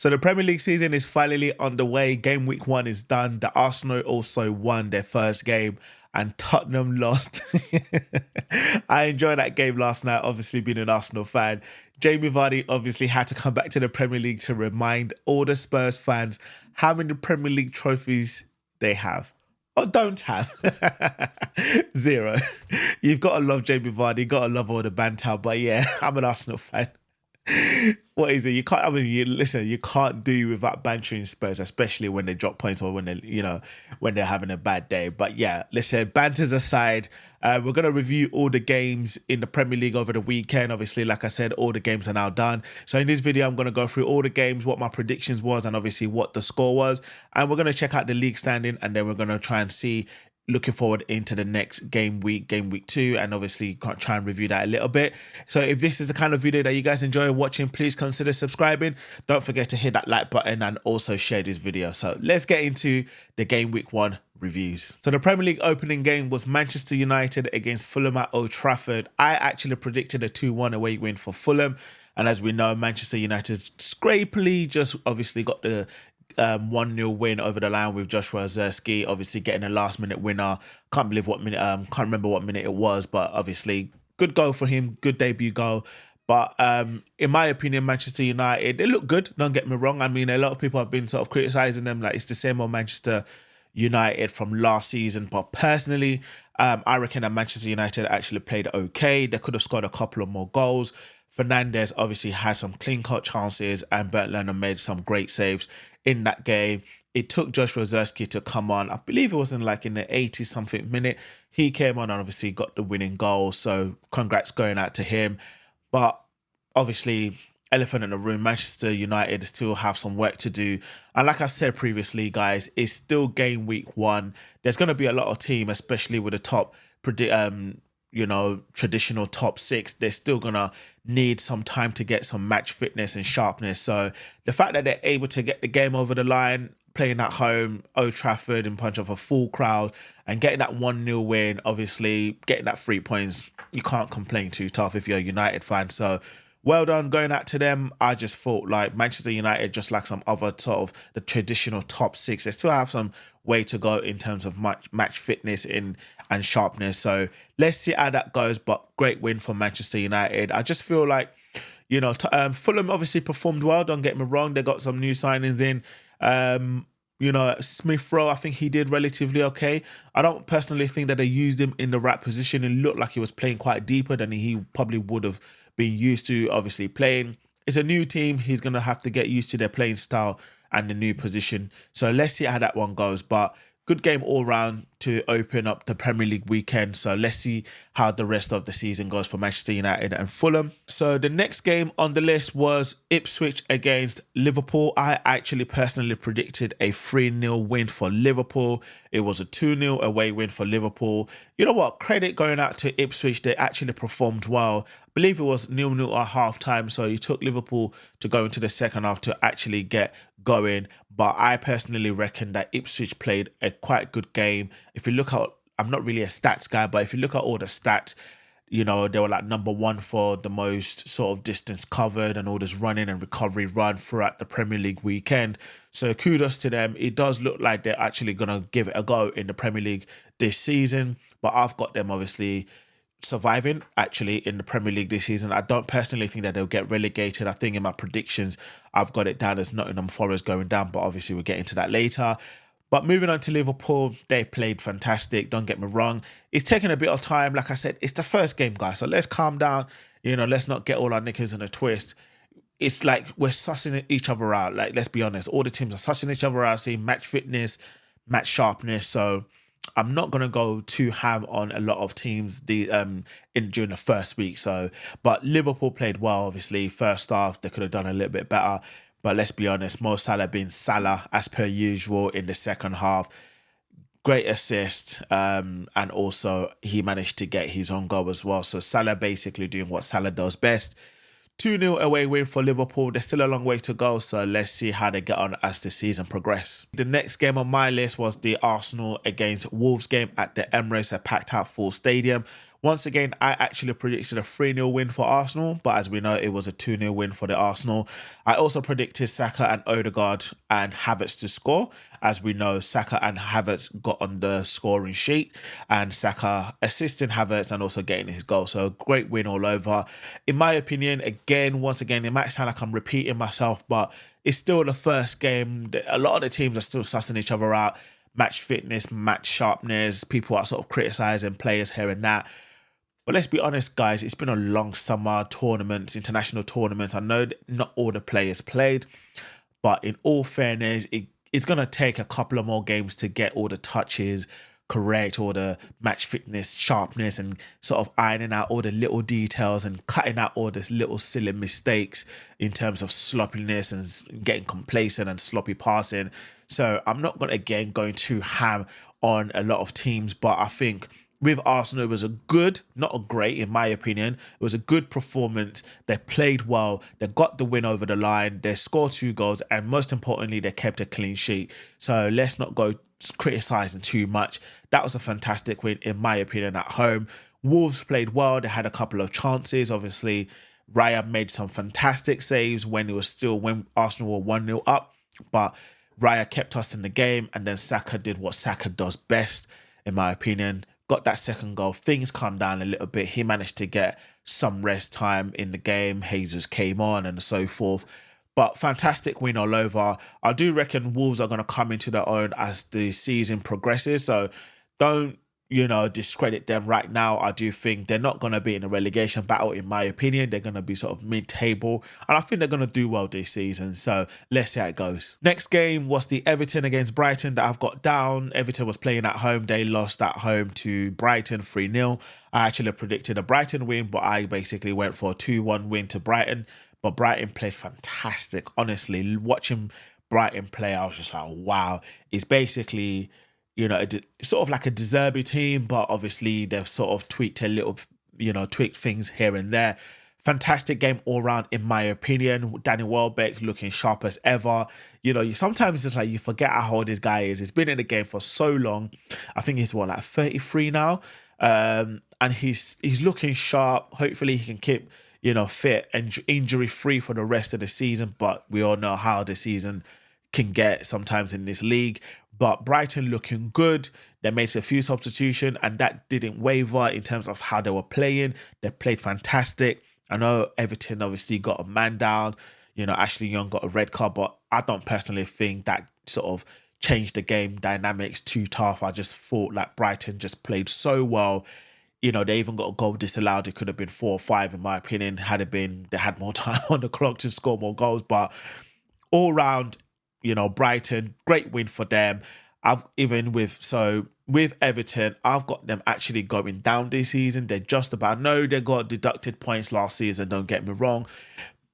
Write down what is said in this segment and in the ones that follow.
So the Premier League season is finally underway. Game week 1 is done. The Arsenal also won their first game and Tottenham lost. I enjoyed that game last night, obviously being an Arsenal fan. Jamie Vardy obviously had to come back to the Premier League to remind all the Spurs fans how many Premier League trophies they have. Or don't have. 0. You've got to love Jamie Vardy, you've got to love all the banter, but yeah, I'm an Arsenal fan. What is it? You can't. I mean, you can't do without bantering Spurs, especially when they drop points or when when they're having a bad day. But yeah, listen. Banters aside, we're gonna review all the games in the Premier League over the weekend. Obviously, like I said, all the games are now done. So in this video, I'm gonna go through all the games, what my predictions was, and obviously what the score was, and we're gonna check out the league standing, and then we're gonna try and see. Looking forward into the next game week 2, and obviously try and review that a little bit. So if this is the kind of video that you guys enjoy watching, please consider subscribing. Don't forget to hit that like button and also share this video. So let's get into the game week 1 reviews. So the Premier League opening game was Manchester United against Fulham at Old Trafford. I actually predicted a 2-1 away win for Fulham, and as we know, Manchester United scrapily just obviously got the 1-0 win over the line with Joshua Zirkzee, obviously getting a last minute winner. Can't believe what minute, can't remember what minute it was, but obviously good goal for him, good debut goal. But in my opinion, Manchester United, they look good, don't get me wrong. I mean, a lot of people have been sort of criticising them like it's the same old Manchester United from last season, but personally, I reckon that Manchester United actually played okay. They could have scored a couple of more goals. Fernandes obviously had some clean-cut chances, and Bernd Leno made some great saves in that game. It took Joshua Zirkzee to come on. I believe it was in the 80-something minute. He came on and obviously got the winning goal. So congrats going out to him. But obviously, elephant in the room, Manchester United still have some work to do. And like I said previously, guys, it's still game week 1. There's going to be a lot of team, especially with the top traditional top 6, they're still gonna need some time to get some match fitness and sharpness. So the fact that they're able to get the game over the line, playing at home, Old Trafford in front of a full crowd, and getting that 1-0 win, obviously getting that 3 points, you can't complain too tough if you're a United fan. So well done going out to them. I just thought like Manchester United, just like some other sort of the traditional top 6, they still have some way to go in terms of match fitness and sharpness. So let's see how that goes. But great win for Manchester United. I just feel like, Fulham obviously performed well. Don't get me wrong. They got some new signings in. Smith Rowe, I think he did relatively okay. I don't personally think that they used him in the right position. It looked like he was playing quite deeper than he probably would have been used to obviously playing. It's a new team. He's going to have to get used to their playing style and the new position. So let's see how that one goes. But good game all round to open up the Premier League weekend. So let's see how the rest of the season goes for Manchester United and Fulham. So the next game on the list was Ipswich against Liverpool. I actually personally predicted a 3-0 win for Liverpool. It was a 2-0 away win for Liverpool. You know what? Credit going out to Ipswich. They actually performed well. I believe it was 0-0 at half time. So it took Liverpool to go into the second half to actually get going. But I personally reckon that Ipswich played a quite good game. If you look at, I'm not really a stats guy, but if you look at all the stats, they were like number 1 for the most sort of distance covered and all this running and recovery run throughout the Premier League weekend. So kudos to them. It does look like they're actually going to give it a go in the Premier League this season. But I've got them obviously surviving actually in the Premier League this season. I don't personally think that they'll get relegated. I think in my predictions, I've got it down as Nottingham Forest going down, but obviously we'll get into that later. But moving on to Liverpool, they played fantastic. Don't get me wrong. It's taken a bit of time. Like I said, it's the first game, guys. So let's calm down. Let's not get all our knickers in a twist. It's like we're sussing each other out. Like, let's be honest. All the teams are sussing each other out, seeing match fitness, match sharpness. So I'm not going to go too ham on a lot of teams during the first week. But Liverpool played well, obviously. First half, they could have done a little bit better. But let's be honest, Mo Salah being Salah as per usual in the second half. Great assist. And also he managed to get his own goal as well. So Salah basically doing what Salah does best. 2-0 away win for Liverpool. There's still a long way to go, so let's see how they get on as the season progresses. The next game on my list was the Arsenal against Wolves game at the Emirates, a packed out full stadium. Once again, I actually predicted a 3-0 win for Arsenal, but as we know, it was a 2-0 win for the Arsenal. I also predicted Saka and Odegaard and Havertz to score. As we know, Saka and Havertz got on the scoring sheet, and Saka assisting Havertz and also getting his goal. So great win all over. In my opinion, once again, it might sound like I'm repeating myself, but it's still the first game. A lot of the teams are still sussing each other out. Match fitness, match sharpness. People are sort of criticizing players here and that. But let's be honest, guys, it's been a long summer tournaments, international tournaments. I know not all the players played, but in all fairness, it's going to take a couple of more games to get all the touches correct, all the match fitness, sharpness, and sort of ironing out all the little details and cutting out all the little silly mistakes in terms of sloppiness and getting complacent and sloppy passing. So I'm not going to ham on a lot of teams, but I think with Arsenal, it was a good, not a great, in my opinion. It was a good performance. They played well. They got the win over the line. They scored 2 goals. And most importantly, they kept a clean sheet. So let's not go criticising too much. That was a fantastic win, in my opinion, at home. Wolves played well. They had a couple of chances. Obviously, Raya made some fantastic saves when Arsenal were 1-0 up. But Raya kept us in the game. And then Saka did what Saka does best, in my opinion. Got that second goal. Things calmed down a little bit. He managed to get some rest time in the game. Jesus came on and so forth. But fantastic win all over. I do reckon Wolves are going to come into their own as the season progresses. So don't, discredit them right now. I do think they're not going to be in a relegation battle, in my opinion. They're going to be sort of mid-table. And I think they're going to do well this season. So let's see how it goes. Next game was the Everton against Brighton that I've got down. Everton was playing at home. They lost at home to Brighton 3-0. I actually predicted a Brighton win, but I basically went for a 2-1 win to Brighton. But Brighton played fantastic. Honestly, watching Brighton play, I was just like, wow. It's basically, sort of like a De Zerbi team, but obviously they've sort of tweaked things here and there. Fantastic game all round, in my opinion. Danny Welbeck looking sharp as ever. Sometimes it's like you forget how old this guy is. He's been in the game for so long. I think he's 33 now. And he's looking sharp. Hopefully he can keep fit and injury free for the rest of the season. But we all know how the season can get sometimes in this league. But Brighton looking good. They made a few substitutions and that didn't waver in terms of how they were playing. They played fantastic. I know Everton obviously got a man down. Ashley Young got a red card, but I don't personally think that sort of changed the game dynamics too tough. I just thought like Brighton just played so well. They even got a goal disallowed. It could have been 4 or 5, in my opinion, they had more time on the clock to score more goals. But all round, Brighton, great win for them. With Everton, I've got them actually going down this season. They're just about, no, they got deducted points last season, don't get me wrong,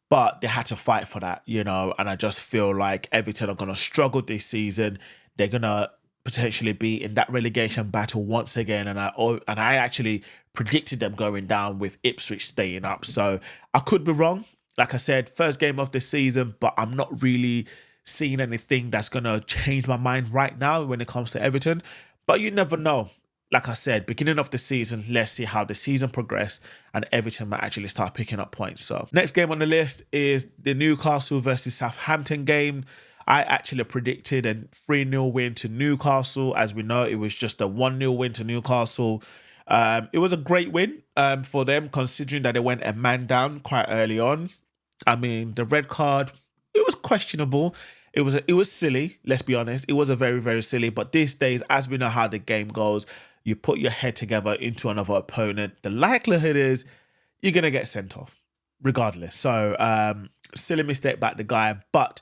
but they had to fight for that, and I just feel like Everton are going to struggle this season. They're going to potentially be in that relegation battle once again, and I actually predicted them going down with Ipswich staying up. So I could be wrong. Like I said, first game of the season, but I'm not really seeing anything that's going to change my mind right now when it comes to Everton. But you never know. Like I said, beginning of the season, let's see how the season progresses and Everton might actually start picking up points. So next game on the list is the Newcastle versus Southampton game. I actually predicted a 3-0 win to Newcastle. As we know, it was just a 1-0 win to Newcastle. It was a great win for them, considering that they went a man down quite early on. I mean, the red card, it was questionable. It was silly, let's be honest. It was a very, very silly. But these days, as we know how the game goes, you put your head together into another opponent, the likelihood is you're going to get sent off regardless. So silly mistake by the guy. But,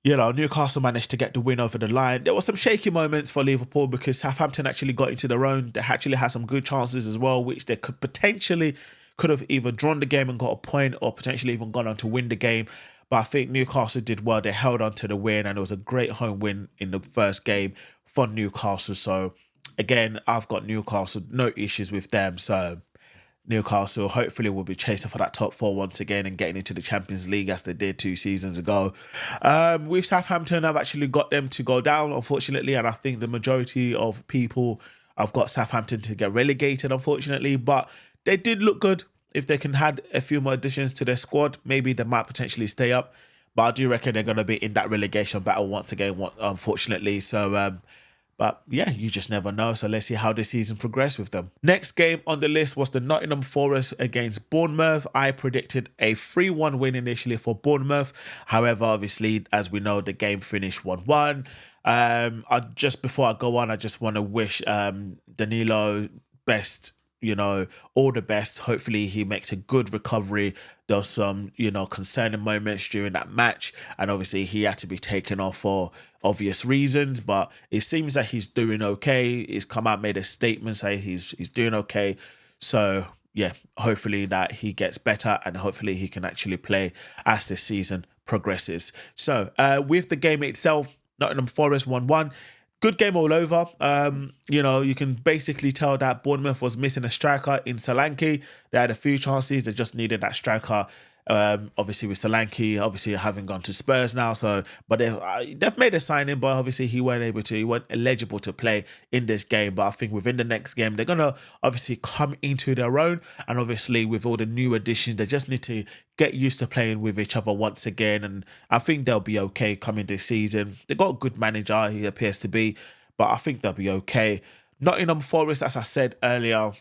Newcastle managed to get the win over the line. There were some shaky moments for Liverpool because Southampton actually got into their own. They actually had some good chances as well, which they could have either drawn the game and got a point or potentially even gone on to win the game. But I think Newcastle did well. They held on to the win and it was a great home win in the first game for Newcastle. So again, I've got Newcastle, no issues with them. So Newcastle hopefully will be chasing for that top 4 once again and getting into the Champions League as they did 2 seasons ago. With Southampton, I've actually got them to go down, unfortunately. And I think the majority of people I've got Southampton to get relegated, unfortunately, but they did look good. If they can add a few more additions to their squad, maybe they might potentially stay up. But I do reckon they're going to be in that relegation battle once again, unfortunately. So, but yeah, you just never know. So let's see how the season progresses with them. Next game on the list was the Nottingham Forest against Bournemouth. I predicted a 3-1 win initially for Bournemouth. However, obviously, as we know, the game finished 1-1. Just before I go on, I just want to wish Danilo best, all the best. Hopefully he makes a good recovery. There was some, concerning moments during that match, and obviously he had to be taken off for obvious reasons, but it seems that he's doing okay. He's come out, made a statement saying he's doing okay. So yeah, hopefully that he gets better, and hopefully he can actually play as the season progresses. So with the game itself, Nottingham Forest 1-1. Good game all over. You can basically tell that Bournemouth was missing a striker in Solanke. They had a few chances. They just needed that striker. Obviously with Solanke, obviously having gone to Spurs now. But they've made a signing, but obviously he wasn't eligible to play in this game. But I think within the next game, they're gonna obviously come into their own. And obviously with all the new additions, they just need to get used to playing with each other once again. And I think they'll be okay coming this season. They got a good manager, he appears to be, but I think they'll be okay. Nottingham Forest, as I said earlier,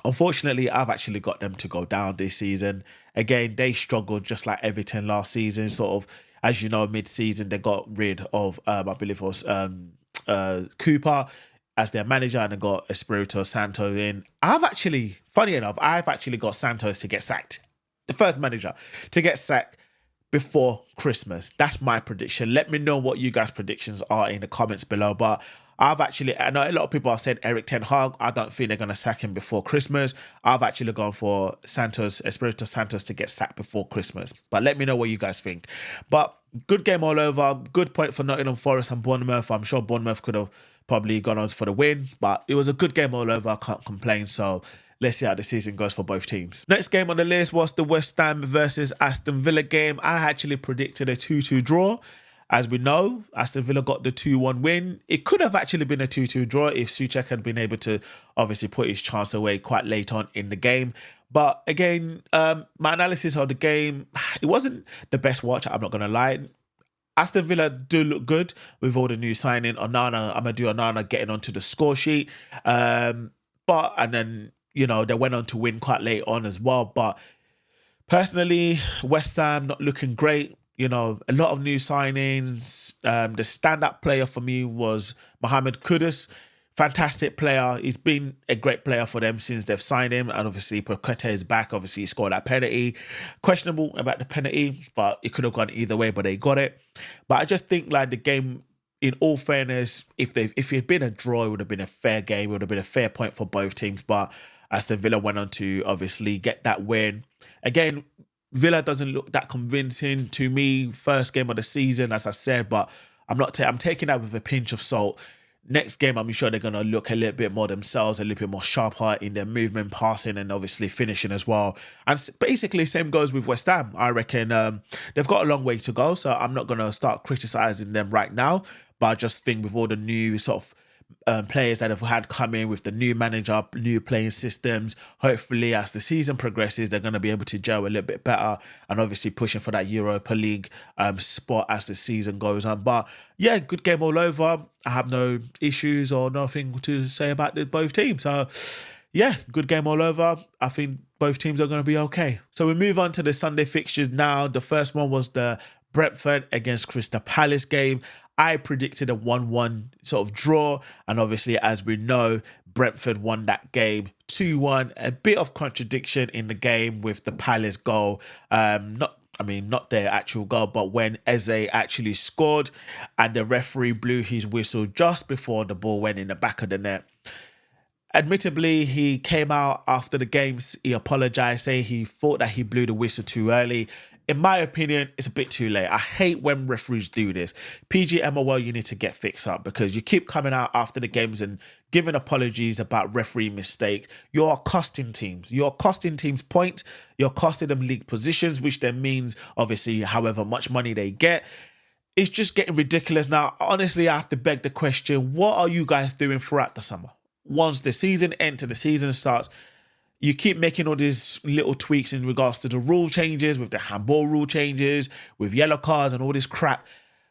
unfortunately, I've actually got them to go down this season. Again, they struggled just like Everton last season. Sort of, as you know, mid-season, they got rid of, I believe it was Cooper as their manager, and they got Espirito Santo in. Funny enough, I've actually got Santos to get sacked. The first manager to get sacked before Christmas. That's my prediction. Let me know what you guys' predictions are in the comments below. But I know a lot of people have said Eric Ten Hag. I don't think they're going to sack him before Christmas. I've actually gone for Espirito Santos to get sacked before Christmas. But let me know what you guys think. But good game all over. Good point for Nottingham Forest and Bournemouth. I'm sure Bournemouth could have probably gone on for the win, but it was a good game all over. I can't complain. So let's see how the season goes for both teams. Next game on the list was the West Ham versus Aston Villa game. I actually predicted a 2-2 draw. As we know, Aston Villa got the 2-1 win. It could have actually been a 2-2 draw if Souček had been able to obviously put his chance away quite late on in the game. But again, my analysis of the game, it wasn't the best watch, I'm not going to lie. Aston Villa do look good with all the new signing. Onana getting onto the score sheet. And then, they went on to win quite late on as well. But personally, West Ham not looking great. A lot of new signings. The stand-up player for me was Mohamed Kudus. Fantastic player. He's been a great player for them since they've signed him. And obviously, Paqueta is back. Obviously, he scored that penalty. Questionable about the penalty, but it could have gone either way, but they got it. But I just think like the game, in all fairness, if it had been a draw, it would have been a fair game. It would have been a fair point for both teams. But Aston Villa went on to obviously get that win. Again, Villa doesn't look that convincing to me. First game of the season, as I said, but I'm taking that with a pinch of salt. Next game, I'm sure they're going to look a little bit more themselves, a little bit more sharper in their movement, passing, and obviously finishing as well. And basically, same goes with West Ham. I reckon they've got a long way to go, so I'm not going to start criticising them right now. But I just think with all the new sort of players that have had come in with the new manager, new playing systems, hopefully as the season progresses, they're going to be able to gel a little bit better, and obviously pushing for that Europa League spot as the season goes on. But yeah, good game all over. I have no issues or nothing to say about both teams. So yeah, good game all over. I think both teams are going to be okay. So we move on to the Sunday fixtures now. The first one was the Brentford against Crystal Palace game. I predicted a 1-1 sort of draw, and obviously, as we know, Brentford won that game 2-1. A bit of contradiction in the game with the Palace goal. Not their actual goal, but when Eze actually scored and the referee blew his whistle just before the ball went in the back of the net. Admittedly, he came out after the games, he apologised, saying he thought that he blew the whistle too early. In my opinion, it's a bit too late. I hate when referees do this. PGMOL, you need to get fixed up, because you keep coming out after the games and giving apologies about referee mistakes. You're costing teams. You're costing teams points. You're costing them league positions, which then means, obviously, however much money they get. It's just getting ridiculous now. Honestly, I have to beg the question, what are you guys doing throughout the summer? once the season ends and the season starts, you keep making all these little tweaks in regards to the rule changes, with the handball rule changes, with yellow cards and all this crap.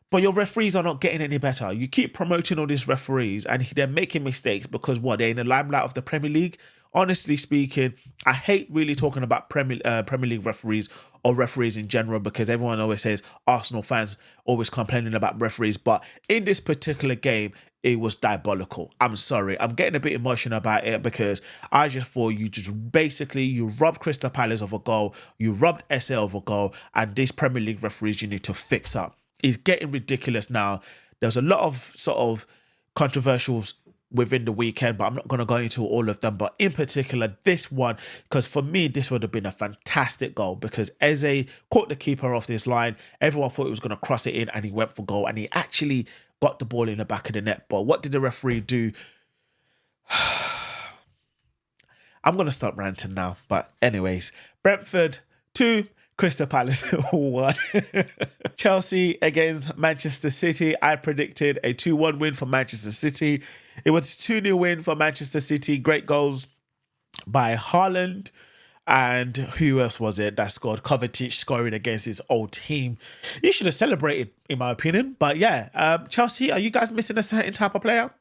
But your referees are not getting any better. You keep promoting all these referees and they're making mistakes because what? They're in the limelight of the Premier League. Honestly speaking, I hate really talking about Premier League referees or referees in general, because everyone always says Arsenal fans always complaining about referees. But in this particular game, it was diabolical. I'm sorry. I'm getting a bit emotional about it because I just thought you robbed Crystal Palace of a goal, you robbed SA of a goal, and these Premier League referees you need to fix up. It's getting ridiculous now. There's a lot of sort of controversials within the weekend, but I'm not going to go into all of them. But in particular, this one, because for me, this would have been a fantastic goal because Eze caught the keeper off this line. Everyone thought he was going to cross it in and he went for goal and he actually got the ball in the back of the net. But what did the referee do? I'm going to stop ranting now. But anyways, Brentford 2, Crystal Palace 1. Chelsea against Manchester City. I predicted a 2-1 win for Manchester City. It was a 2-0 win for Manchester City. Great goals by Haaland. And who else was it that scored? Kovacic scoring against his old team. You should have celebrated, in my opinion. But yeah, Chelsea, are you guys missing a certain type of player?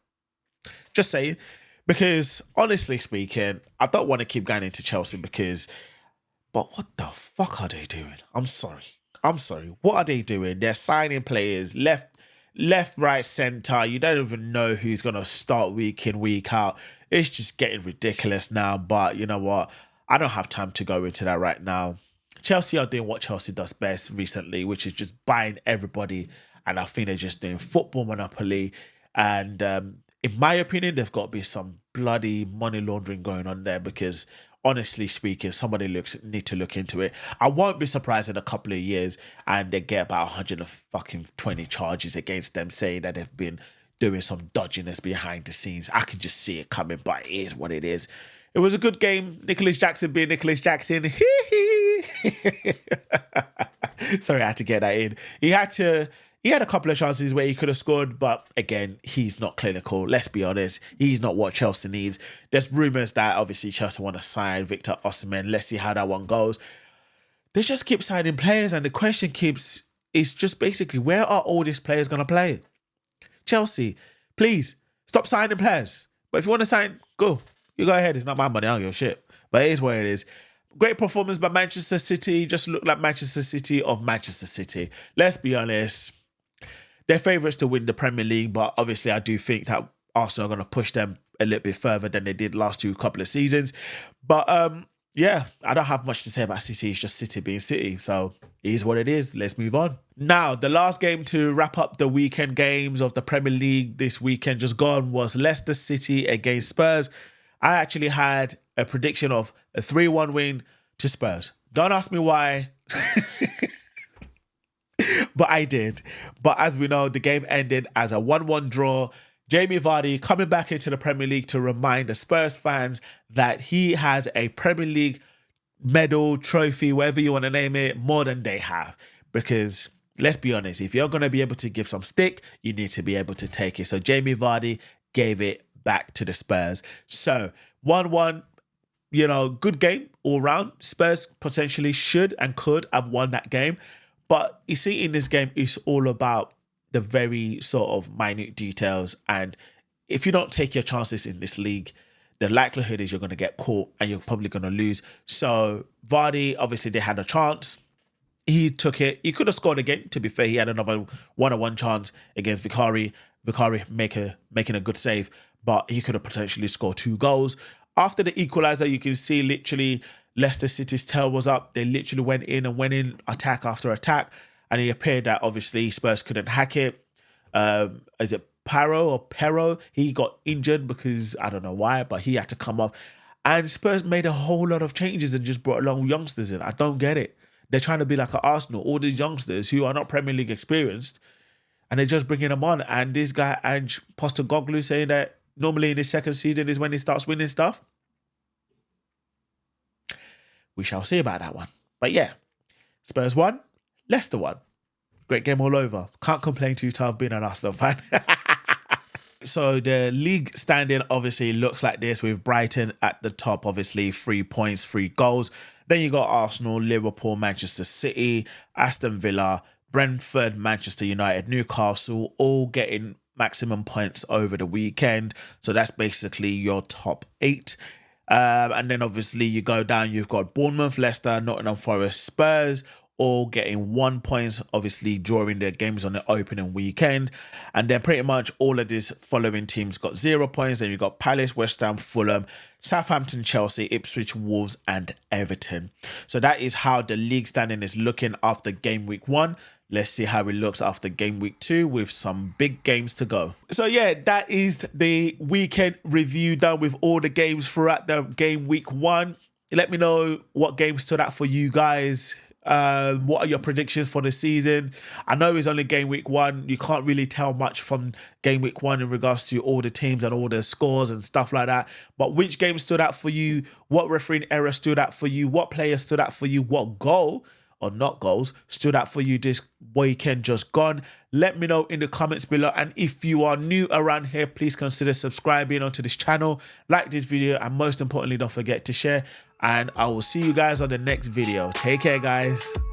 Just saying. Because honestly speaking, I don't want to keep going into Chelsea but what the fuck are they doing? I'm sorry. What are they doing? They're signing players left, right, centre. You don't even know who's going to start week in, week out. It's just getting ridiculous now. But you know what? I don't have time to go into that right now. Chelsea are doing what Chelsea does best recently, which is just buying everybody. And I think they're just doing football monopoly. And in my opinion, there's got to be some bloody money laundering going on there because honestly speaking, somebody need to look into it. I won't be surprised in a couple of years and they get about 120 charges against them saying that they've been doing some dodginess behind the scenes. I can just see it coming, but it is what it is. It was a good game. Nicholas Jackson being Nicholas Jackson. Sorry, I had to get that in. He had a couple of chances where he could have scored, but again, he's not clinical. Let's be honest. He's not what Chelsea needs. There's rumours that obviously Chelsea want to sign Victor Osimhen. Let's see how that one goes. They just keep signing players, and the question is just basically, where are all these players going to play? Chelsea, please, stop signing players. But if you want to sign, go. You go ahead. It's not my money. I don't give a shit. But it is what it is. Great performance by Manchester City. Just looked like Manchester City of Manchester City. Let's be honest. They're favourites to win the Premier League, but obviously I do think that Arsenal are going to push them a little bit further than they did last couple of seasons. But yeah, I don't have much to say about City. It's just City being City. So it is what it is. Let's move on. Now, the last game to wrap up the weekend games of the Premier League this weekend just gone was Leicester City against Spurs. I actually had a prediction of a 3-1 win to Spurs. Don't ask me why. But I did. But as we know, the game ended as a 1-1 draw. Jamie Vardy coming back into the Premier League to remind the Spurs fans that he has a Premier League medal, trophy, whatever you want to name it, more than they have. Because let's be honest, if you're going to be able to give some stick, you need to be able to take it. So Jamie Vardy gave it back to the Spurs. So 1-1, good game all round. Spurs potentially should and could have won that game. But you see, in this game, it's all about the very sort of minute details. And if you don't take your chances in this league, the likelihood is you're going to get caught and you're probably going to lose. So Vardy, obviously, they had a chance. He took it. He could have scored again. To be fair, he had another 1-on-1 chance against Vicario. Vicario making a good save, but he could have potentially scored 2 goals. After the equaliser, you can see literally Leicester City's tail was up. They literally went in attack after attack. And it appeared that obviously Spurs couldn't hack it. Is it Pero? He got injured because I don't know why, but he had to come off. And Spurs made a whole lot of changes and just brought along youngsters in. I don't get it. They're trying to be like an Arsenal. All these youngsters who are not Premier League experienced, and they're just bringing them on. And this guy, Ange Postecoglou, saying that normally in his second season is when he starts winning stuff. We shall see about that one. But yeah, Spurs won, Leicester won. Great game all over. Can't complain too tough being an Arsenal fan. So the league standing obviously looks like this, with Brighton at the top, obviously 3 points, 3 goals. Then you got Arsenal, Liverpool, Manchester City, Aston Villa, Brentford, Manchester United, Newcastle, all getting maximum points over the weekend. So that's basically your top 8. And then obviously you go down, you've got Bournemouth, Leicester, Nottingham Forest, Spurs, all getting 1 point, obviously drawing their games on the opening weekend. And then pretty much all of these following teams got 0 points. Then you've got Palace, West Ham, Fulham, Southampton, Chelsea, Ipswich, Wolves, and Everton. So that is how the league standing is looking after game week 1. Let's see how it looks after game week 2 with some big games to go. So yeah, that is the weekend review done with all the games throughout the game week 1. Let me know what games stood out for you guys. What are your predictions for the season? I know it's only game week 1. You can't really tell much from game week 1 in regards to all the teams and all the scores and stuff like that. But which game stood out for you? What refereeing error stood out for you? What player stood out for you? What goal or not goals stood out for you this weekend just gone? Let me know in the comments below. And if you are new around here, please consider subscribing onto this channel, like this video, and most importantly, don't forget to share. And I will see you guys on the next video. Take care, guys.